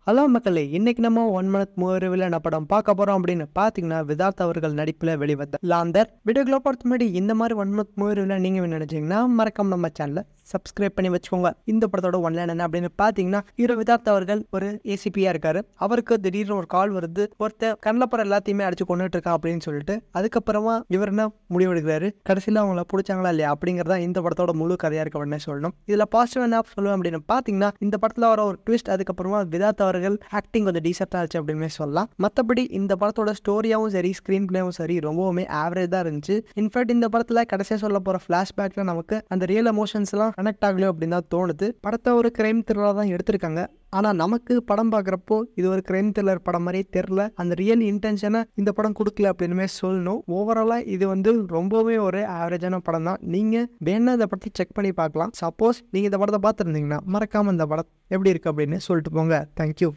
Hello மக்களே, இன்னைக்கு நம்ம 1 மந்த் மூவி ரிவ்யூல என்ன படம் பார்க்க போறோம் அப்படின்னு பார்த்தீங்கன்னா, விதார்த் அவர்கள் நடிப்பில் வெளிவந்த லாந்தர். வீடியோக்குள்ள பார்த்து முன்னாடி இந்த மாதிரி 1 மந்த் மூவி ரிவ்யூல நீங்க நினைச்சீங்கன்னா மறக்காம நம்ம சேனலை சப்ஸ்கிரைப் பண்ணி வச்சுக்கோங்க. இந்த படத்தோட ஒன்லைன் என்ன அப்படின்னு பார்த்தீங்கன்னா, ஹீரோ விதார்த் அவர்கள் ஒரு ஏசிபியா இருக்காரு. அவருக்கு திடீர்னு ஒரு கால் வருது, ஒருத்தர் கண்ணப்புறம் எல்லாத்தையுமே அடிச்சு கொண்டுட்டு இருக்கான் அப்படின்னு சொல்லிட்டு. அதுக்கப்புறமா இவர் என்ன முடிவெடுக்கிறாரு, கடைசியில் அவங்கள பிடிச்சாங்களா இல்லையா அப்படிங்கிறதா இந்த படத்தோட முழு கதையா இருக்க உடனே சொல்லணும். இதுல பாசிட்டிவ் என்ன சொல்லுவேன் அப்படின்னு பார்த்தீங்கன்னா, இந்த படத்துல வர ஒரு ட்விஸ்ட், அதுக்கப்புறமா விதார்த் அவர்கள் ஆக்டிங் கொஞ்சம் டீசென்டா ஆச்சு அப்படின்னு சொல்லலாம். மற்றபடி இந்த படத்தோட ஸ்டோரியாவும் சரி, ஸ்கிரீன் பிளேவும் சரி, ரொம்பவுமே ஆவரேஜ் தான் இருந்துச்சு. இன்ஃபேக்ட் இந்த படத்துல கடைசியாக சொல்ல போற பிளாஷ்பேக்ல நமக்கு அந்த ரியல் எமோஷன்ஸ் எல்லாம் கனெக்ட் ஆகலையோ அப்படின்னு தான் தோணுது. படத்தை ஒரு கிரைம் த்ரில்லரா தான் எடுத்திருக்காங்க. ஆனா நமக்கு படம் பார்க்குறப்போ இது ஒரு கிரைம் த்ரில்லர் படம் மாதிரியே தெரியல. அந்த ரியல் இன்டென்ஷனை இந்த படம் கொடுக்கல அப்படின்னு சொல்லணும். ஓவராலா இது ரொம்பவே ஒரு ஆவரேஜான படம் தான். நீங்க வேணா இந்த படத்தை செக் பண்ணி பார்க்கலாம். சப்போஸ் நீங்க இந்த படத்தை பார்த்துருந்தீங்கன்னா மறக்காம இந்த படம் எப்படி இருக்கு அப்படின்னு சொல்லிட்டு போங்க. தேங்க்யூ.